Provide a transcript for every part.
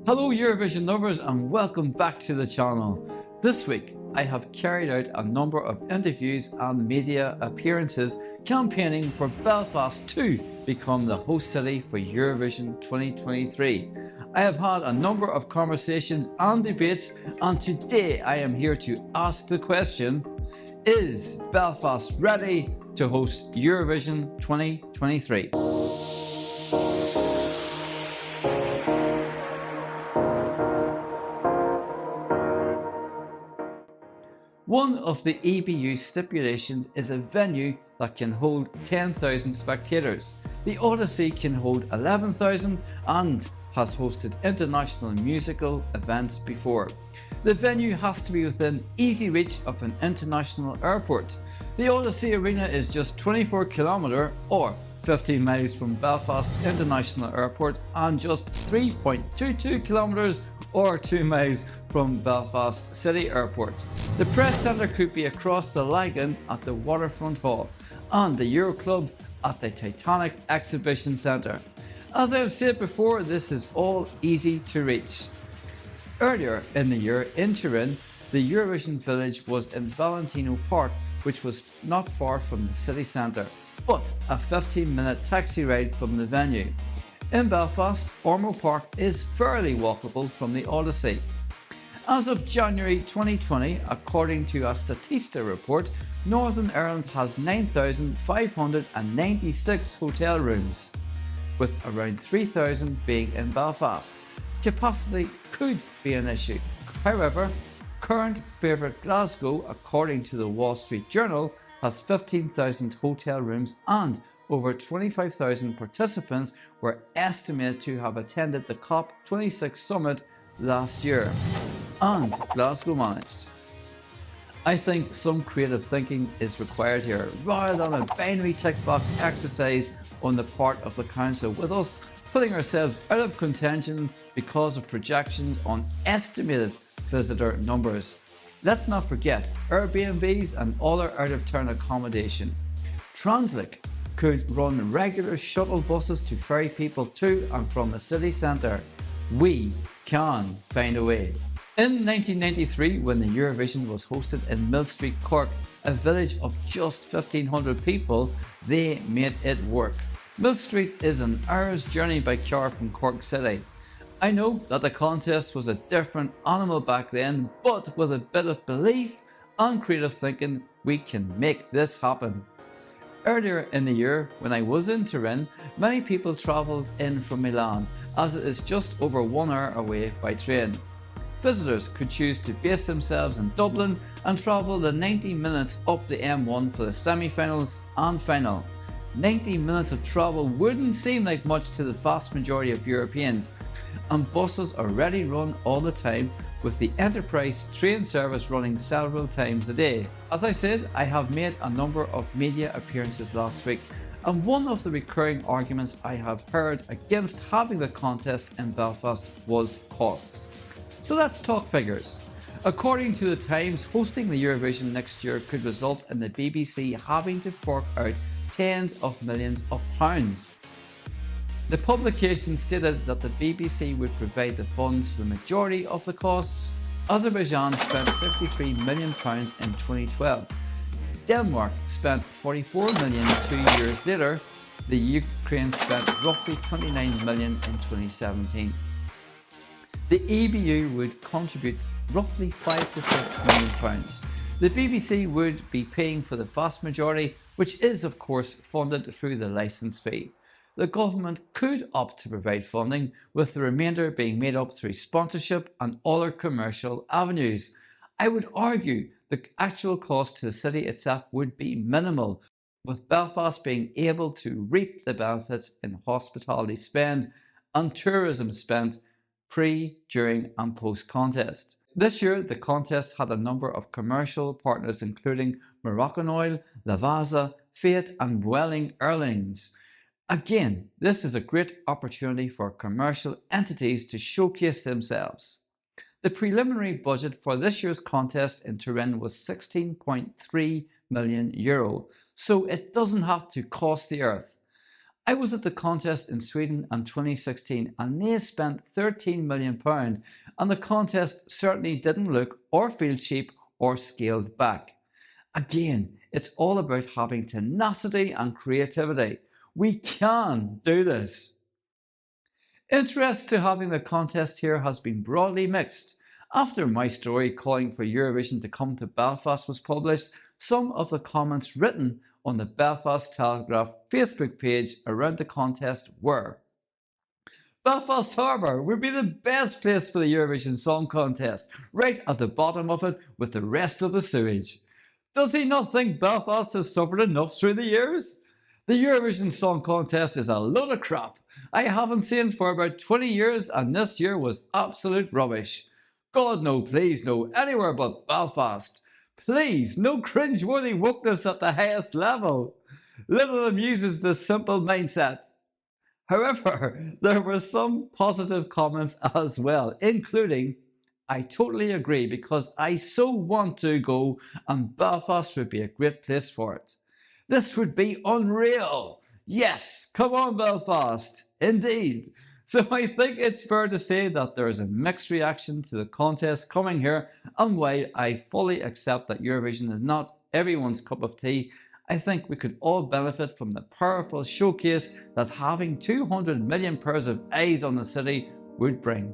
Hello Eurovision lovers and welcome back to the channel. This week I have carried out a number of interviews and media appearances campaigning for Belfast to become the host city for Eurovision 2023. I have had a number of conversations and debates, and today I am here to ask the question: is Belfast ready to host Eurovision 2023? One of the EBU stipulations is a venue that can hold 10,000 spectators. The Odyssey can hold 11,000 and has hosted international musical events before. The venue has to be within easy reach of an international airport. The Odyssey Arena is just 24 km or 15 miles from Belfast International Airport and just 3.22 km or 2 miles from Belfast City Airport. The press centre could be across the Lagan at the Waterfront Hall and the Euro Club at the Titanic Exhibition Centre. As I have said before, this is all easy to reach. Earlier in the year in Turin, the Eurovision village was in Valentino Park, which was not far from the city centre, but a 15-minute taxi ride from the venue. In Belfast, Ormeau Park is fairly walkable from the Odyssey. As of January 2020, according to a Statista report, Northern Ireland has 9,596 hotel rooms, with around 3,000 being in Belfast. Capacity could be an issue. However, current favourite Glasgow, according to the Wall Street Journal, has 15,000 hotel rooms and over 25,000 participants were estimated to have attended the COP26 summit last year. And Glasgow managed. I think some creative thinking is required here, rather than a binary tick box exercise on the part of the council, with us putting ourselves out of contention because of projections on estimated visitor numbers. Let's not forget Airbnbs and other out-of-town accommodation. Translink could run regular shuttle buses to ferry people to and from the city centre. We can find a way. In 1993, when the Eurovision was hosted in Mill Street, Cork, a village of just 1,500 people, they made it work. Mill Street is an hour's journey by car from Cork City. I know that the contest was a different animal back then, but with a bit of belief and creative thinking, we can make this happen. Earlier in the year, when I was in Turin, many people travelled in from Milan, as it is just over 1 hour away by train. Visitors could choose to base themselves in Dublin and travel the 90 minutes up the M1 for the semi-finals and final. 90 minutes of travel wouldn't seem like much to the vast majority of Europeans, and buses already run all the time, with the Enterprise train service running several times a day. As I said, I have made a number of media appearances last week, and one of the recurring arguments I have heard against having the contest in Belfast was cost. So let's talk figures. According to the Times, hosting the Eurovision next year could result in the BBC having to fork out tens of millions of pounds. The publication stated that the BBC would provide the funds for the majority of the costs. Azerbaijan spent £63 million in 2012. Denmark spent £44 million 2 years later. The Ukraine spent roughly £29 million in 2017. The EBU would contribute roughly £5 to £6 million. The BBC would be paying for the vast majority, which is of course funded through the licence fee. The government could opt to provide funding, with the remainder being made up through sponsorship and other commercial avenues. I would argue the actual cost to the city itself would be minimal, with Belfast being able to reap the benefits in hospitality spend and tourism spent pre, during and post contest. This year the contest had a number of commercial partners including Moroccan Oil, Lavazza, Fiat and Vueling Airlines. Again, this is a great opportunity for commercial entities to showcase themselves. The preliminary budget for this year's contest in Turin was €16.3 million, so it doesn't have to cost the earth. I was at the contest in Sweden in 2016 and they spent £13 million, and the contest certainly didn't look or feel cheap or scaled back. Again, it's all about having tenacity and creativity. We can do this. Interest to having the contest here has been broadly mixed. After my story calling for Eurovision to come to Belfast was published, some of the comments written on the Belfast Telegraph Facebook page around the contest were: Belfast Harbour would be the best place for the Eurovision Song Contest, right at the bottom of it with the rest of the sewage. Does he not think Belfast has suffered enough through the years? The Eurovision Song Contest is a load of crap. I haven't seen it for about 20 years and this year was absolute rubbish. God no, please no, anywhere but Belfast. Please, no cringe-worthy wokeness at the highest level. Little amuses the simple mindset. However, there were some positive comments as well, including, I totally agree because I so want to go and Belfast would be a great place for it. This would be unreal. Yes, come on Belfast, indeed. So I think it's fair to say that there is a mixed reaction to the contest coming here, and while I fully accept that Eurovision is not everyone's cup of tea, I think we could all benefit from the powerful showcase that having 200 million pairs of eyes on the city would bring.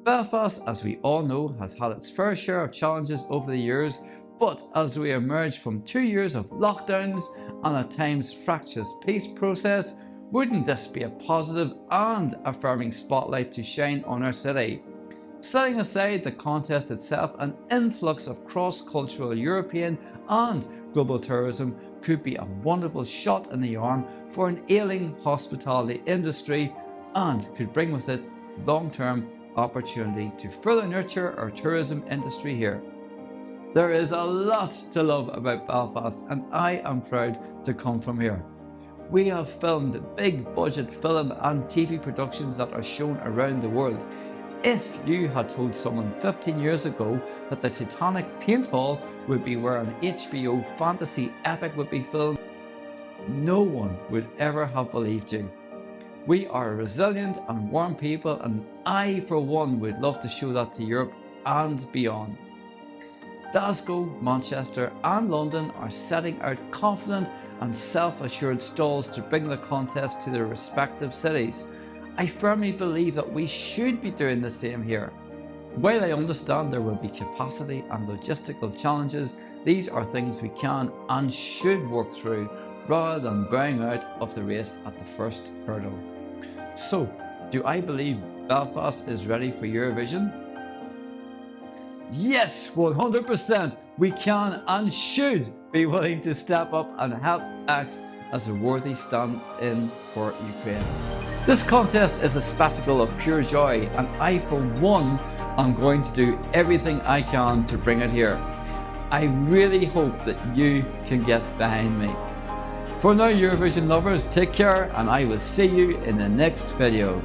Belfast, as we all know, has had its fair share of challenges over the years, but as we emerge from 2 years of lockdowns and at times fractious peace process, wouldn't this be a positive and affirming spotlight to shine on our city? Setting aside the contest itself, an influx of cross-cultural European and global tourism could be a wonderful shot in the arm for an ailing hospitality industry and could bring with it long-term opportunity to further nurture our tourism industry here. There is a lot to love about Belfast and I am proud to come from here. We have filmed big budget film and TV productions that are shown around the world. If you had told someone 15 years ago that the Titanic Paint Hall would be where an HBO fantasy epic would be filmed, no one would ever have believed you. We are a resilient and warm people, and I for one would love to show that to Europe and beyond. Glasgow, Manchester and London are setting out confident and self-assured stalls to bring the contest to their respective cities. I firmly believe that we should be doing the same here. While I understand there will be capacity and logistical challenges, these are things we can and should work through rather than bowing out of the race at the first hurdle. So, do I believe Belfast is ready for Eurovision? Yes, 100%! We can and should be willing to step up and help act as a worthy stand-in for Ukraine. This contest is a spectacle of pure joy, and I for one am going to do everything I can to bring it here. I really hope that you can get behind me. For now, Eurovision lovers, take care and I will see you in the next video.